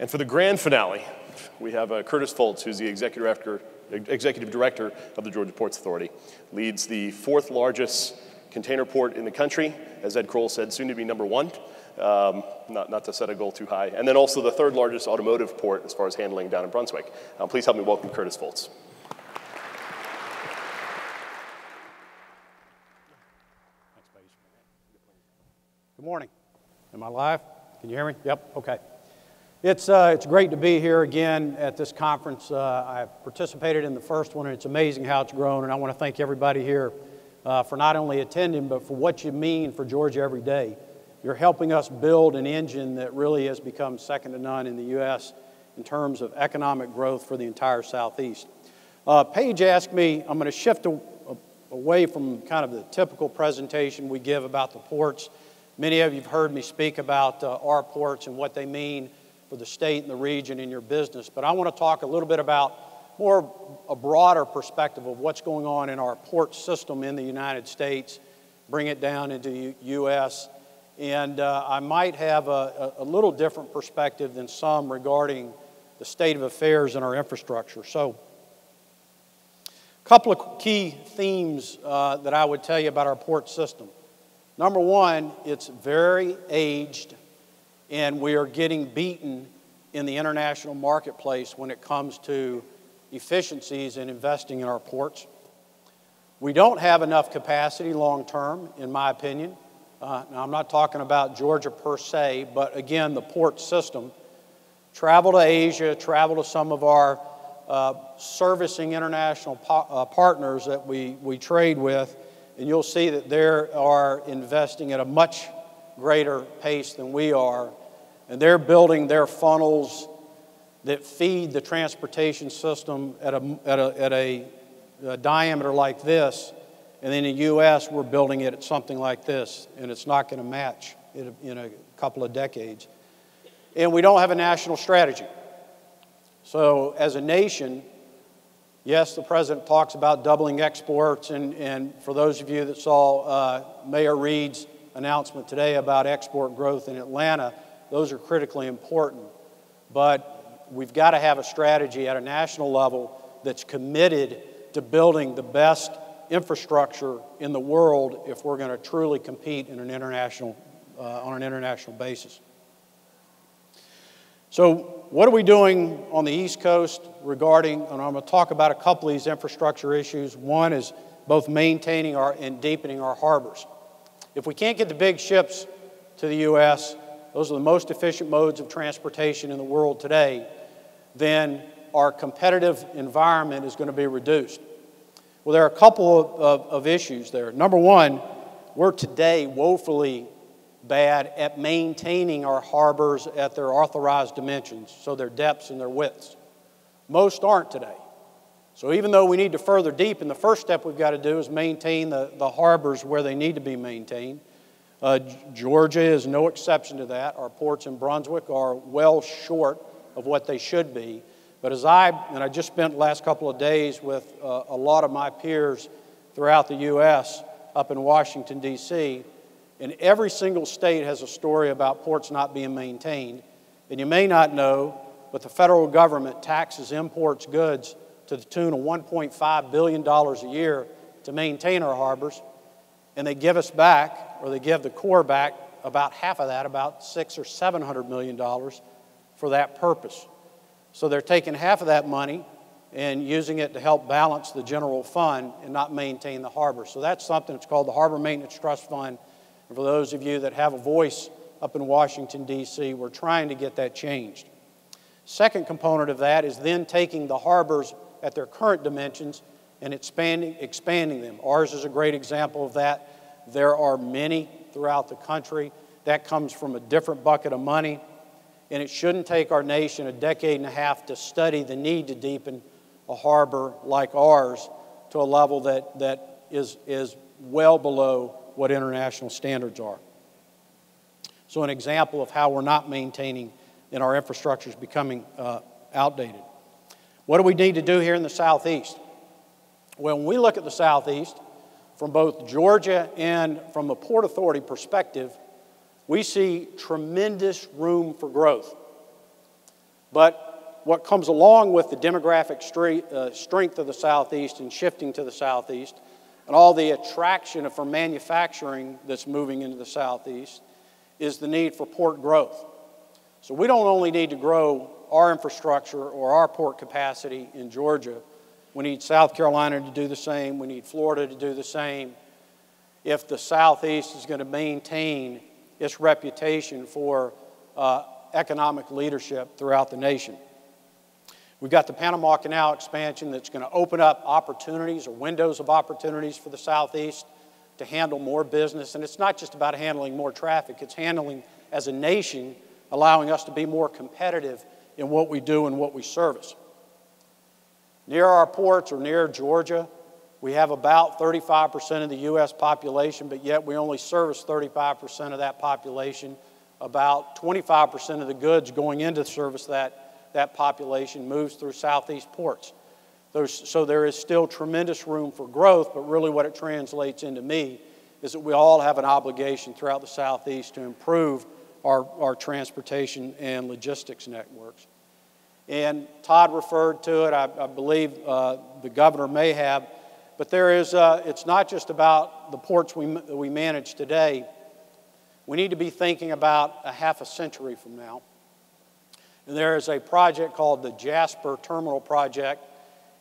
And for the grand finale, we have Curtis Foltz, who's the executive director of the Georgia Ports Authority. Leads the 4th largest container port in the country, as Ed Kroll said, soon to be #1, not to set a goal too high. And then also the 3rd largest automotive port as far as handling down in Brunswick. Please help me welcome Curtis Foltz. Good morning. Am I live? Can you hear me? Yep, okay. It's great to be here again at this conference. I've participated in the first one, and it's amazing how it's grown, and I want to thank everybody here for not only attending, but for what you mean for Georgia every day. You're helping us build an engine that really has become second to none in the U.S. in terms of economic growth for the entire Southeast. Paige asked me, I'm going to shift away from kind of the typical presentation we give about the ports. Many of you have heard me speak about our ports and what they mean for the state and the region in your business, but I want to talk a little bit about a broader perspective of what's going on in our port system in the United States, bring it down into the U.S., and I might have a little different perspective than some regarding the state of affairs in our infrastructure. So, a couple of key themes that I would tell you about our port system. Number one, it's very aged, and we are getting beaten in the international marketplace when it comes to efficiencies in investing in our ports. We don't have enough capacity long term, in my opinion. Now, I'm not talking about Georgia per se, but again, the port system. Travel to Asia, travel to some of our servicing international partners that we trade with, and you'll see that they are investing at a much greater pace than we are, and they're building their funnels that feed the transportation system at a diameter like this, and in the U.S. we're building it at something like this, and it's not going to match in a couple of decades. And we don't have a national strategy. So as a nation, yes, the President talks about doubling exports, and for those of you that saw Mayor Reed's announcement today about export growth in Atlanta, those are critically important. But we've got to have a strategy at a national level that's committed to building the best infrastructure in the world if we're going to truly compete in on an international basis. So what are we doing on the East Coast regarding, and I'm going to talk about a couple of these infrastructure issues. One is both maintaining and deepening our harbors. If we can't get the big ships to the U.S., those are the most efficient modes of transportation in the world today, then our competitive environment is going to be reduced. Well, there are a couple of issues there. Number one, we're today woefully bad at maintaining our harbors at their authorized dimensions, so their depths and their widths. Most aren't today. So even though we need to further deepen, the first step we've got to do is maintain the harbors where they need to be maintained. Georgia is no exception to that. Our ports in Brunswick are well short of what they should be. But I just spent the last couple of days with a lot of my peers throughout the U.S., up in Washington, D.C., and every single state has a story about ports not being maintained. And you may not know, but the federal government taxes imports goods to the tune of $1.5 billion a year to maintain our harbors, and they give us back, or they give the Corps back, about half of that, about $600 or $700 million for that purpose. So they're taking half of that money and using it to help balance the general fund and not maintain the harbor. So that's something that's called the Harbor Maintenance Trust Fund. And for those of you that have a voice up in Washington, D.C., we're trying to get that changed. Second component of that is then taking the harbors at their current dimensions and expanding them. Ours is a great example of that. There are many throughout the country. That comes from a different bucket of money, and it shouldn't take our nation a decade and a half to study the need to deepen a harbor like ours to a level that is well below what international standards are. So an example of how we're not maintaining and our infrastructure is becoming outdated. What do we need to do here in the Southeast? Well, when we look at the Southeast, from both Georgia and from a Port Authority perspective, we see tremendous room for growth. But what comes along with the demographic strength of the Southeast and shifting to the Southeast, and all the attraction for manufacturing that's moving into the Southeast, is the need for port growth. So we don't only need to grow our infrastructure or our port capacity in Georgia. We need South Carolina to do the same. We need Florida to do the same if the Southeast is going to maintain its reputation for economic leadership throughout the nation. We've got the Panama Canal expansion that's going to open up opportunities or windows of opportunities for the Southeast to handle more business. And it's not just about handling more traffic. It's handling, as a nation, allowing us to be more competitive in what we do and what we service. Near our ports or near Georgia, we have about 35% of the U.S. population, but yet we only service 35% of that population. About 25% of the goods going into service that population moves through Southeast ports. So there is still tremendous room for growth, but really what it translates into me is that we all have an obligation throughout the Southeast to improve our transportation and logistics networks. And Todd referred to it, I believe the governor may have, but there is, it's not just about the ports we manage today. We need to be thinking about a half a century from now. And there is a project called the Jasper Terminal project.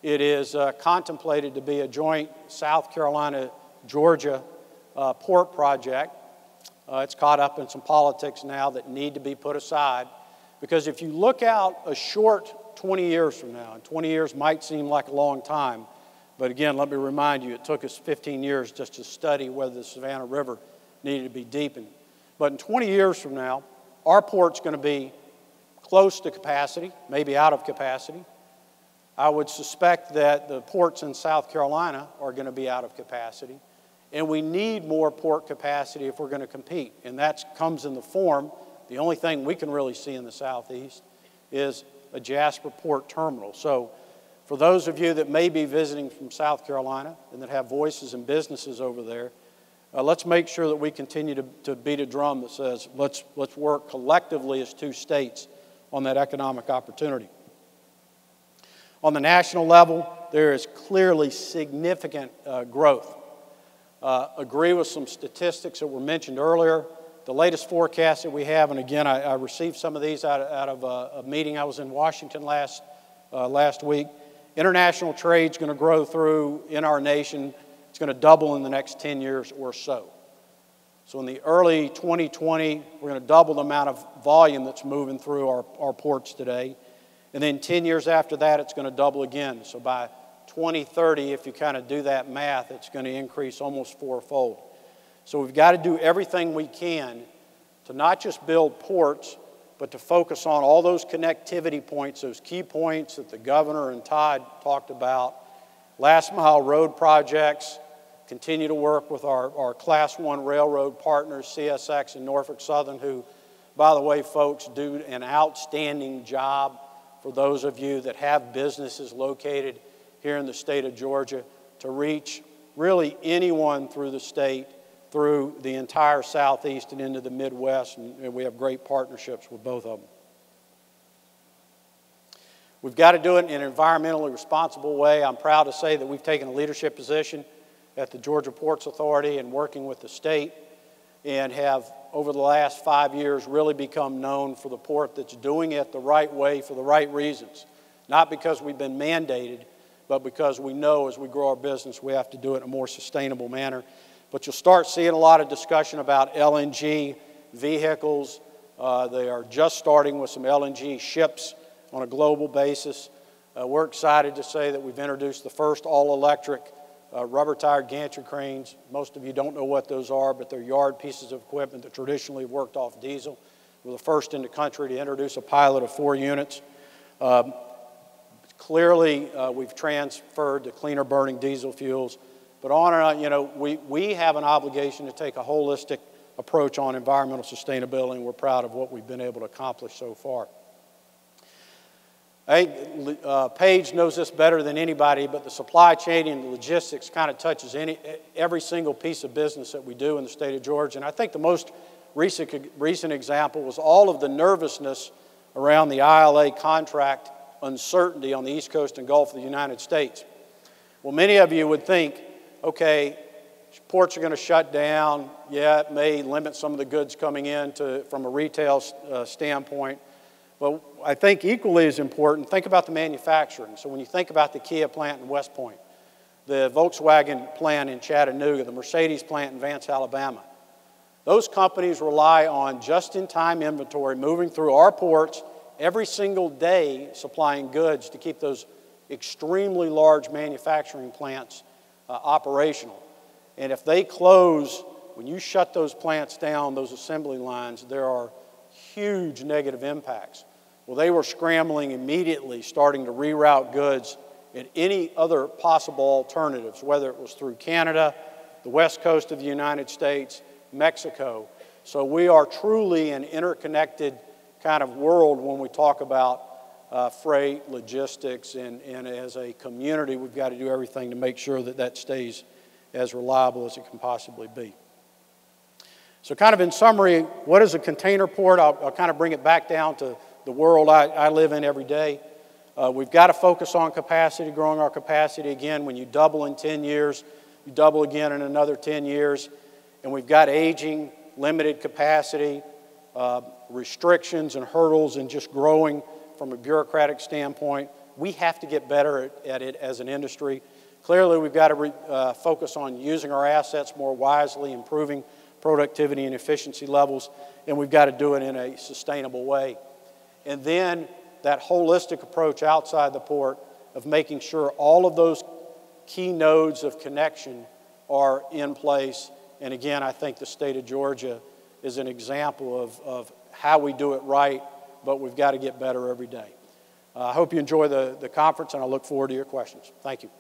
It is contemplated to be a joint South Carolina-Georgia port project. It's caught up in some politics now that need to be put aside. Because if you look out a short 20 years from now, and 20 years might seem like a long time, but again, let me remind you, it took us 15 years just to study whether the Savannah River needed to be deepened. But in 20 years from now, our port's going to be close to capacity, maybe out of capacity. I would suspect that the ports in South Carolina are going to be out of capacity. And we need more port capacity if we're going to compete. And that comes in the form, the only thing we can really see in the Southeast is a Jasper Port Terminal. So for those of you that may be visiting from South Carolina and that have voices and businesses over there, let's make sure that we continue to beat a drum that says let's work collectively as two states on that economic opportunity. On the national level, there is clearly significant growth. Agree with some statistics that were mentioned earlier. The latest forecast that we have, and again, I received some of these out of a meeting I was in Washington last week. International trade is going to grow through in our nation. It's going to double in the next 10 years or so. So in the early 2020, we're going to double the amount of volume that's moving through our ports today. And then 10 years after that, it's going to double again. So by 2030, if you kind of do that math, it's going to increase almost fourfold. So we've got to do everything we can to not just build ports, but to focus on all those connectivity points, those key points that the governor and Todd talked about. Last mile road projects, continue to work with our Class 1 railroad partners, CSX and Norfolk Southern, who, by the way, folks, do an outstanding job for those of you that have businesses located here in the state of Georgia to reach really anyone through the state, through the entire Southeast and into the Midwest, and we have great partnerships with both of them. We've got to do it in an environmentally responsible way. I'm proud to say that we've taken a leadership position at the Georgia Ports Authority and working with the state, and have over the last 5 years really become known for the port that's doing it the right way for the right reasons. Not because we've been mandated, but because we know as we grow our business we have to do it in a more sustainable manner. But you'll start seeing a lot of discussion about LNG vehicles. They are just starting with some LNG ships on a global basis. We're excited to say that we've introduced the first all-electric rubber-tired gantry cranes. Most of you don't know what those are, but they're yard pieces of equipment that traditionally worked off diesel. We're the first in the country to introduce a pilot of 4 units. Clearly, we've transferred to cleaner burning diesel fuels. But on and on, you know, we have an obligation to take a holistic approach on environmental sustainability, and we're proud of what we've been able to accomplish so far. Paige knows this better than anybody, but the supply chain and the logistics kind of touches every single piece of business that we do in the state of Georgia. And I think the most recent example was all of the nervousness around the ILA contract uncertainty on the East Coast and Gulf of the United States. Well, many of you would think, okay, ports are going to shut down. Yeah, it may limit some of the goods coming in from a retail standpoint. But I think equally as important, think about the manufacturing. So when you think about the Kia plant in West Point, the Volkswagen plant in Chattanooga, the Mercedes plant in Vance, Alabama, those companies rely on just-in-time inventory moving through our ports every single day, supplying goods to keep those extremely large manufacturing plants operational. And if they close, when you shut those plants down, those assembly lines, there are huge negative impacts. Well, they were scrambling immediately, starting to reroute goods and any other possible alternatives, whether it was through Canada, the west coast of the United States, Mexico. So we are truly an interconnected kind of world when we talk about freight, logistics, and as a community, we've got to do everything to make sure that that stays as reliable as it can possibly be. So kind of in summary, what is a container port? I'll kind of bring it back down to the world I live in every day. We've got to focus on capacity, growing our capacity. Again, when you double in 10 years, you double again in another 10 years. And we've got aging, limited capacity, restrictions and hurdles, and just growing from a bureaucratic standpoint. We have to get better at it as an industry. Clearly, we've got to focus on using our assets more wisely, improving productivity and efficiency levels, and we've got to do it in a sustainable way. And then that holistic approach outside the port of making sure all of those key nodes of connection are in place. And again, I think the state of Georgia is an example of how we do it right, but we've got to get better every day. I hope you enjoy the conference, and I look forward to your questions. Thank you.